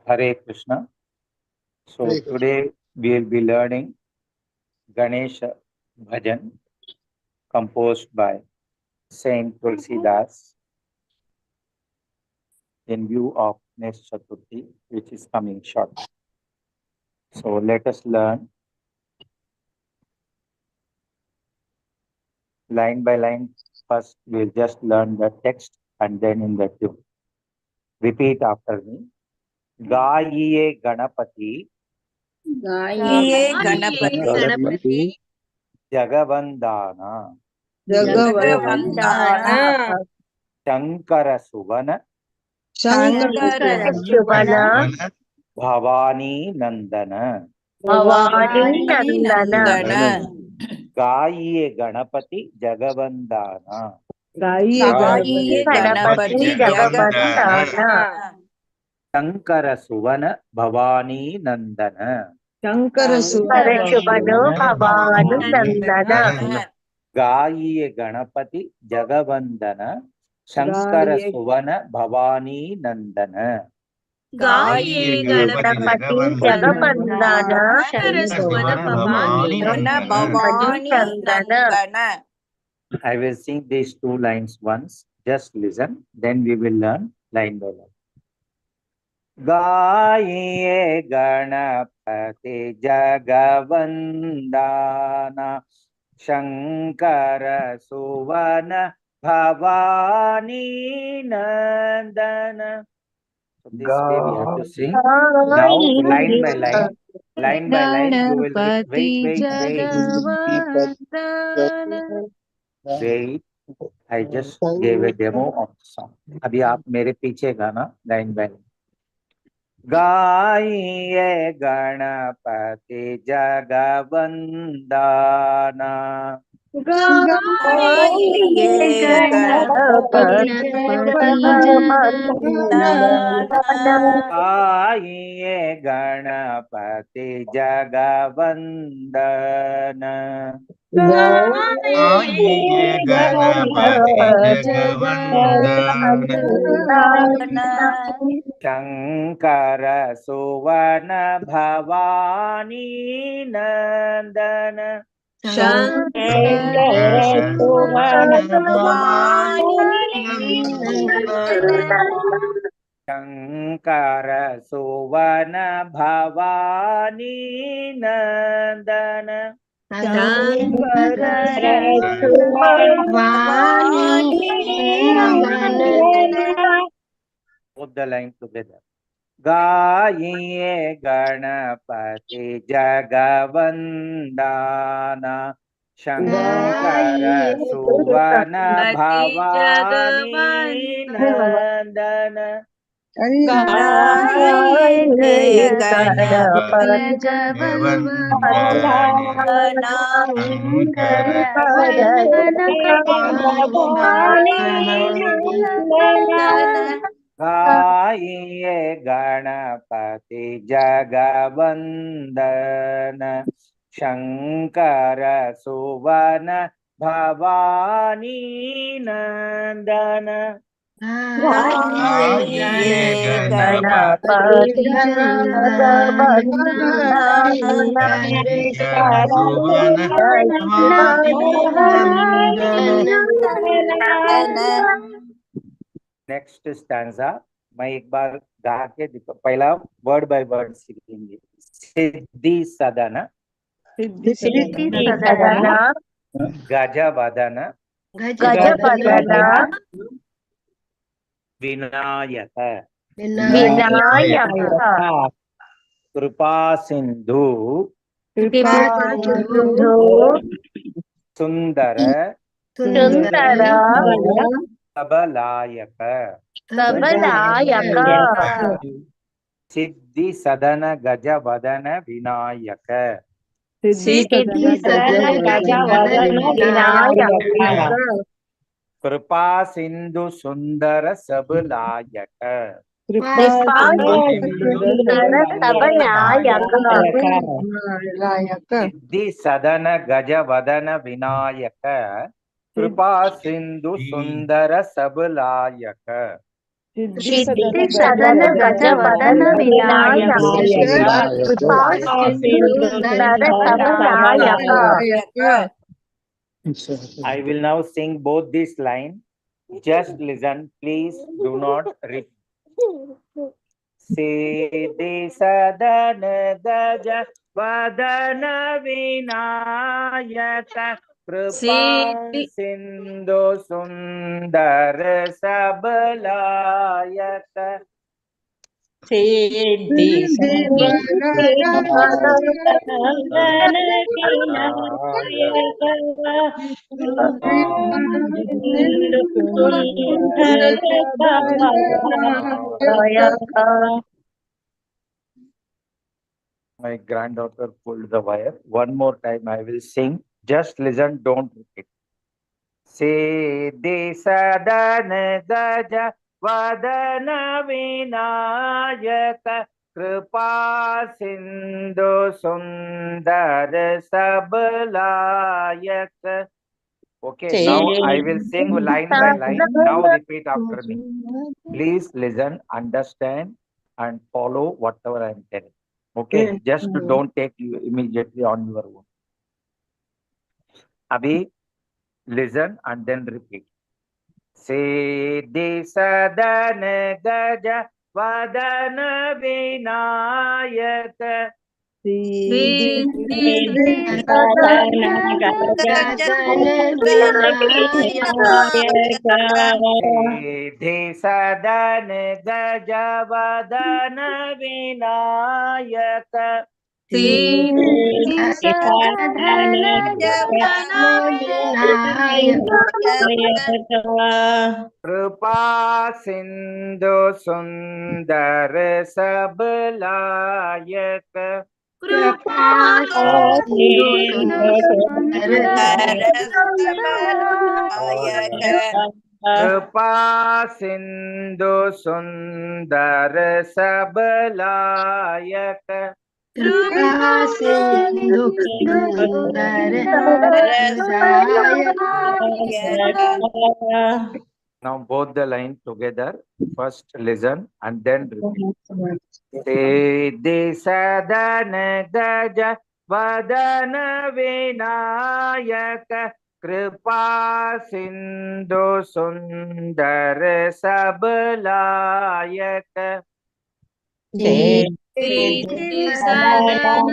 Hare Krishna. So Hare Krishna. today we will be learning Ganesha Bhajan composed by Saint Tulsidas in view of next Chaturthi, which is coming shortly. So let us learn line by line. First, we'll just learn the text and then in the tune. Repeat after me. Gaiye Ganapati गाये Ganpati Jagavandana जगवंदना Shankara Suvana Shankar शुभन Bhavani Nandana Bhavani नंदन Gaiye Ganapati Jagavandana गाये Ganpati Ganpati जगवंदन Shankara Suvana Bhavani Nandana Shankar कर शुभन भवानी नंदन Gaiye Ganapati Jagavandana Shankara Suvana Bhavani Nandana गाये गणपति जगवंदन शंकर भवानी नंदन I will sing these two lines once. Just listen. Then we will learn line by line. Gaiye Ganapati Jagavandana Shankara Suvana Bhavani Nandana. So this way we have to sing. Now line by line. Line by line. You will wait. I just gave a demo of the song. अभी आप मेरे पीछे गाना line by line. गाइए गणपति जगवंदना गाइए गणपति जगवंदना शंकर सुवन भवानी नंदन शंकर सुवन भवानी नंदन Both the lines together. Gaiye Ganapati Jagavandana Shankara Suvana Bhavani Nandana गाइए गणपति जगवंदन शंकर सुवन भवानी नंदन नेक्स्ट स्टैंजा मैं एक बार गा के पहला वर्ड बाय वर्ड सीखेंगे. सिद्धि सदन गजवदन विनायक कृपा सिंधु सुंदर सबलायक सिद्धि सदन गजवदन विनायक कृपा सिंधु सुंदर सबलायक सिद्धि सदन गजवदन विनायक कृपा सिंधु सुंदर सबलायक सिद्धि सदन गज वदन विनायक कृपा सिंधु सुंदर सब नायक। I will now sing both these lines. Just listen, please do not repeat. Siddhi sadana gaja vadana vinayaka कृपा सिंधु सुंदर सबलायक सिद्धि My granddaughter pulled the wire. One more time I will sing. Just listen, don't repeat. Siddhi sadana gaja vadana vinayaka कृपा सिंधु सुंदर सबलायक. Okay, now I will sing line by line. Now repeat after me. Please listen, understand, and follow whatever I am telling. Okay, just don't take you immediately on your own. Abhi, listen and then repeat. Siddhi sadana gaja vadana vinayaka सिद्धि सदन गज वदन विनायक कृपा सिंधु सुंदर सबलायक कृपा सिंधु सुंदर सबलायक Now both the line together. First listen and then repeat. Siddhi sadana gaja vadana vinayaka कृपा सिंधु सुंदर सबलायक सिद्धि सदन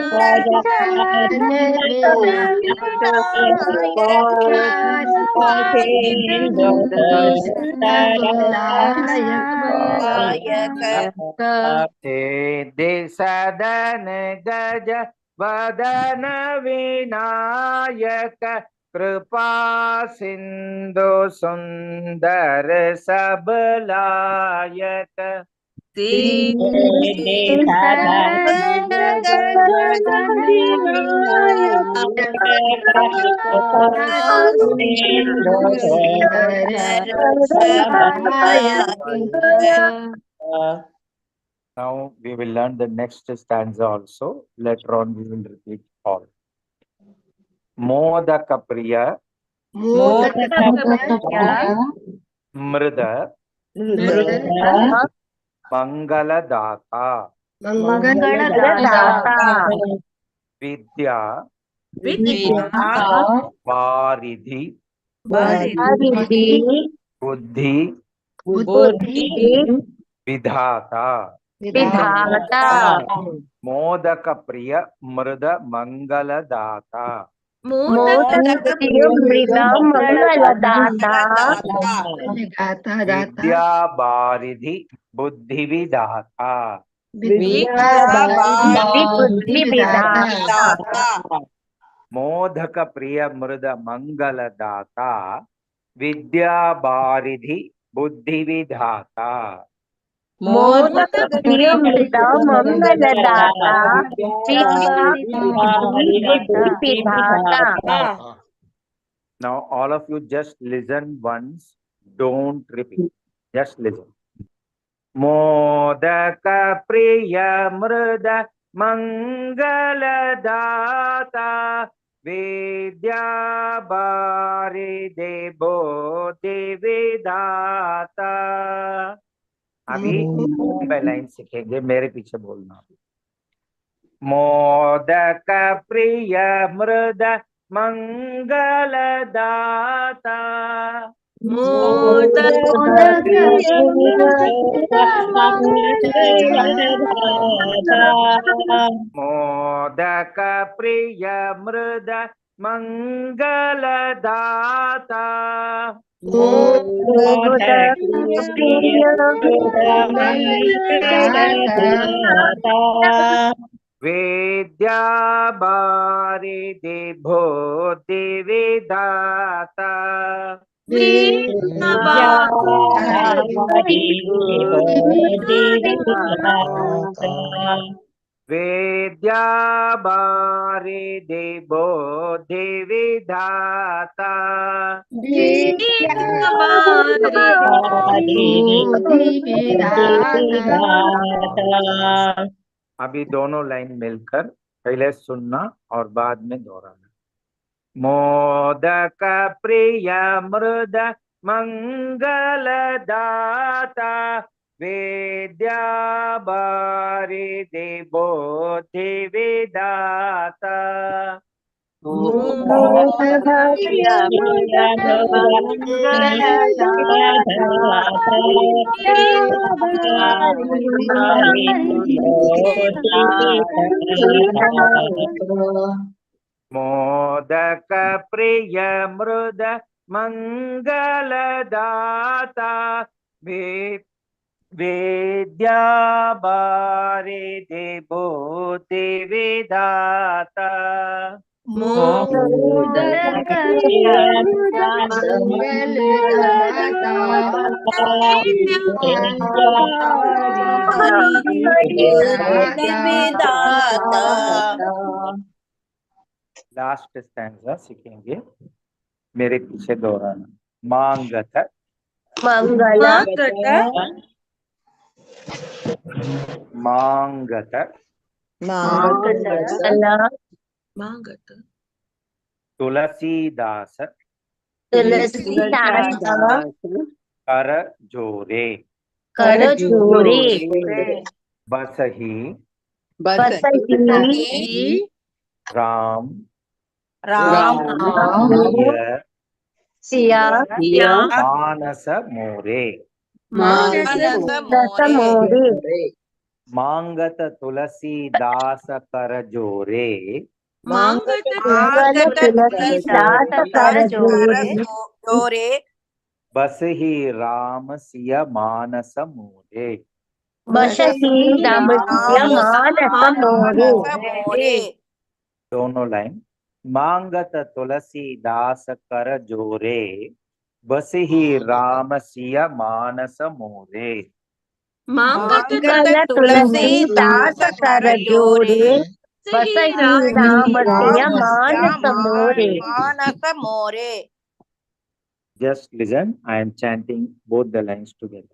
गज वदन विनायक कृपा सिंधु सुंदर सबलायक Now we will learn the next stanza also. Later on we will repeat all. Modaka priya mrida mangaladata vidya varidhi buddhi vidhata modaka priya mrida mangaladata vidya varidhi buddhi vidhata modak प्रिय मृद मंगल दाता विद्या बारिधि बुद्धि विधाता Now all of you just listen once, don't repeat, just listen. Modak प्रिय मृद मंगल दाता विद्या देवो देवदाता। अभी line by line सीखेंगे, मेरे पीछे बोलना। मोदक प्रिय मृद मंगलदाता। मोदक मोदक प्रिय मृद मंगलदाता। वेद्या देवो देवदाता। वेद्या देवो देवदाता। अभी दोनों लाइन मिलकर पहले सुनना और बाद में दोहराना। मोदक प्रिय मृद मंगलदाता। वेद्या देवो देवदाता। मोदक प्रिय मृद मंगलदाता। वेद्या देवो देवदाता। लास्ट स्टैंजा सीखेंगे, मेरे पीछे दोहराना। मांगत मांगत तुलसीदास कर जोरे। बसही राम सिया मानस मोरे। मांगत तुलसीदास कर जोरे। तुलसीदास कर जोरे। बसही राम सिय मानस मोरे। बसही राम सिया मानस मोरे। दोनों लाइन। मांगत तुलसीदास कर जोरे। बसही राम सिय मानस मोरे। तुलसीदास कर जोरे। बसही राम सिया मानस मोरे। Just listen, I am chanting both the lines together.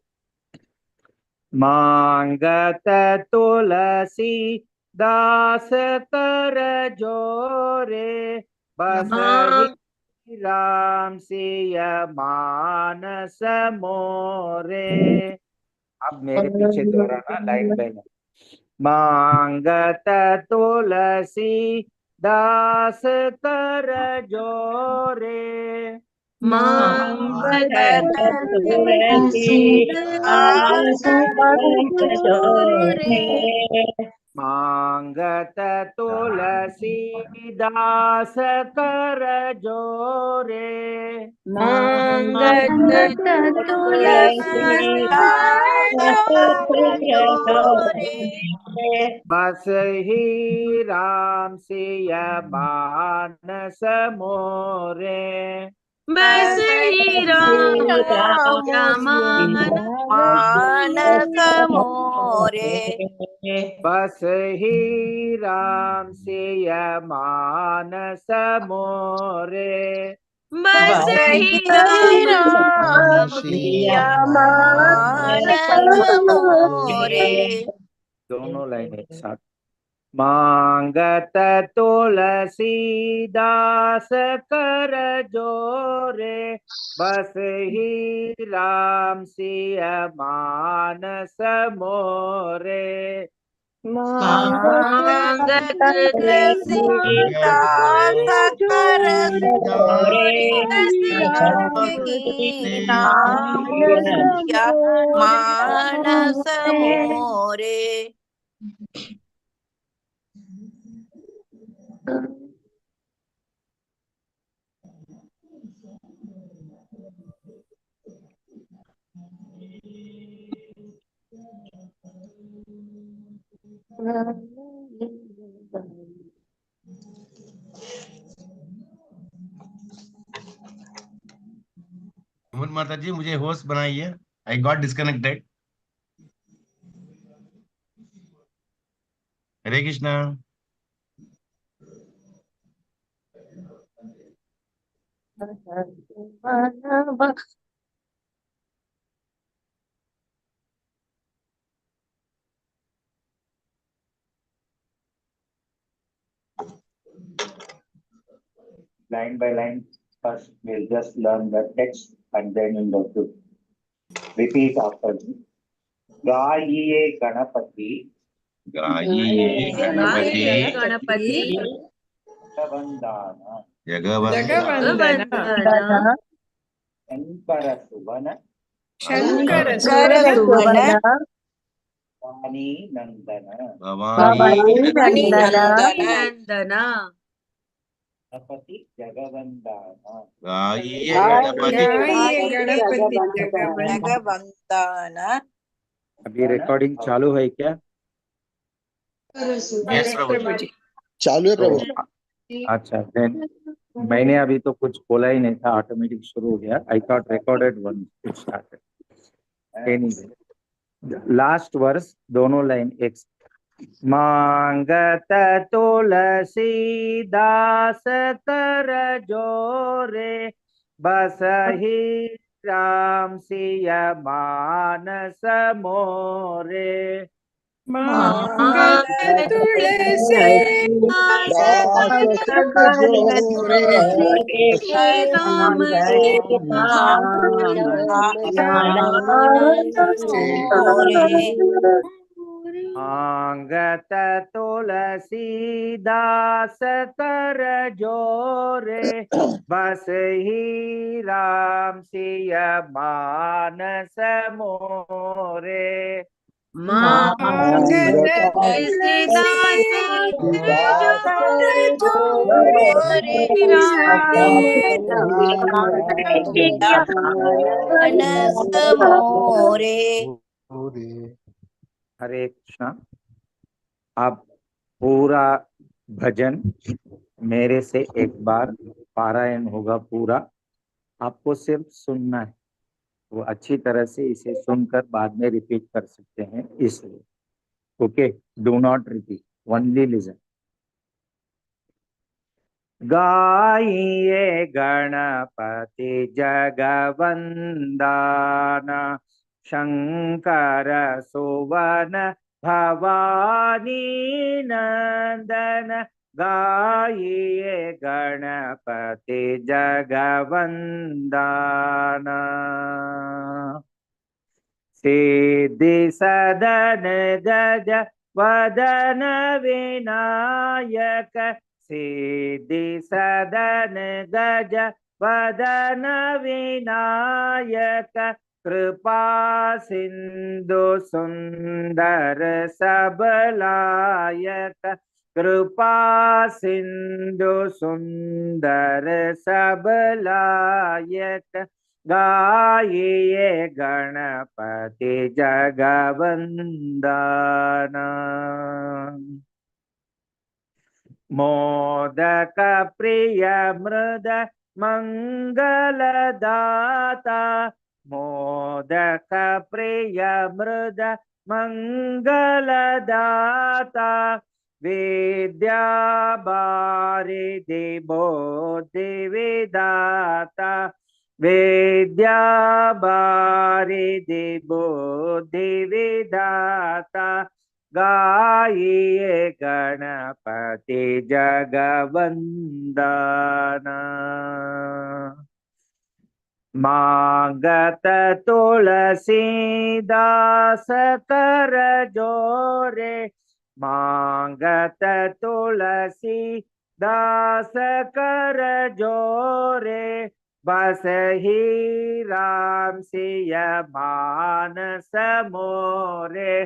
मांगत तुलसी दास कर जोरे। बसही राम सिय मानस मोरे। अब मेरे पीछे दोहराना लाइन बाय लाइन। मांगत तुलसी दास कर जोरे। मांगत तुलसीदास कर जोरे। बसही राम सिय मानस मोरे। बसही राम मानस मोरे। बसही राम सिय मानस मोरे। बसही राम सिया मानस मोरे। दोनों लाइन एक साथ। मांगत तुलसीदास कर जोरे। मोरे बस ही राम सिय मानस मोरे मांगत तुलसीदास कर जोरे बसहि राम सिया मानस मोरे। मोहन माता जी मुझे होस्ट बनाइए। I got disconnected. Hare Krishna. line by line. First, we'll just learn the text and then in the to repeat after me. गाइए गणपति गाइए गणपति गणपति जगवंदना जगवंदन वंदना शंकर सुवन शंकर सुवन सुवन वाणी नंदन भवानी भवानी नंदन नंदना गणपति जगवंदना। गाइए गणपति जगवंदना। अभी रिकॉर्डिंग चालू है क्या? यस प्रभु जी। चालू है प्रभु। अच्छा, then मैंने अभी तो कुछ बोला ही नहीं था, ऑटोमेटिक शुरू हो गया। I thought recorded one it started. Anyway, last verse दोनों लाइन एक। मांगत तुलसीदास कर जोरे बसहि राम सिय मानस मोरे मांगत तुलसीदास दास जोरे राम मोरे। मांगत तुलसीदास कर जोरे बसहि राम सिय मानस मोरे मांगत तुलसीदास जोरे मानस मोरे। हरे कृष्णा। आप पूरा भजन मेरे से एक बार पारायण होगा पूरा, आपको सिर्फ सुनना है। वो अच्छी तरह से इसे सुनकर बाद में रिपीट कर सकते हैं, इसलिए okay, do not repeat, only listen. गाइए गणपति जगवंदना शंकर सुवन भवानी नंदन गाइए गणपति जगवंदना सिद्धि सदन गज वदन विनायक सिद्धि सदन गज वदन विनायक कृपा सिंधु सुंदर सबलायक कृपा सिंधु सुंदर सबलायक गाइए गणपति जगवंदना मोदक प्रिय मृद मंगलदाता मोदक प्रिय मृद मंगलदाता विद्या बारिधि बोधि विदाता विद्या बारिधि बुद्धि विदाता गाइए गणपति जगवंदना मांगत तुलसीदास कर जोरे, मांगत तुलसी दास कर जोरे, बस ही राम सिय मानस मोरे,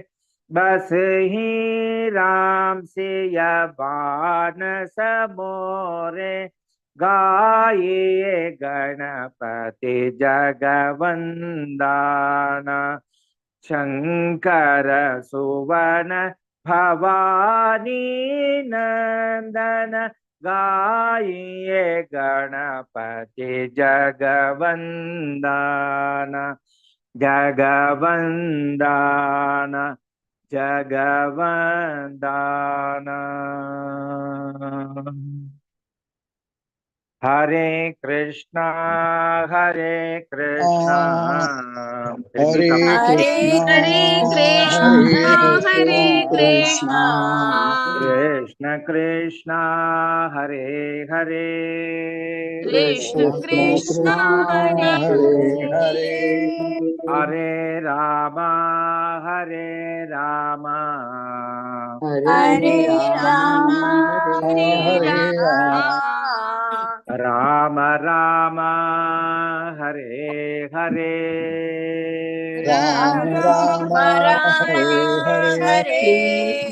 बस ही राम सिय मानस मोरे, गाये गणपति जगवंदना, शंकर सुवन भवानी नंदन, गाये गणपति जगवंदना, जगवंदना, जगवंदना। हरे कृष्णा हरे कृष्णा हरे हरे कृष्णा कृष्ण कृष्ण हरे हरे, कृष्ण कृष्ण कृष्ण कृष्ण हरे हरे हरे हरे, हरे राम हरे राम हरे हरे राम, राम राम हरे हरे, राम राम राम राम हरे हरे हरे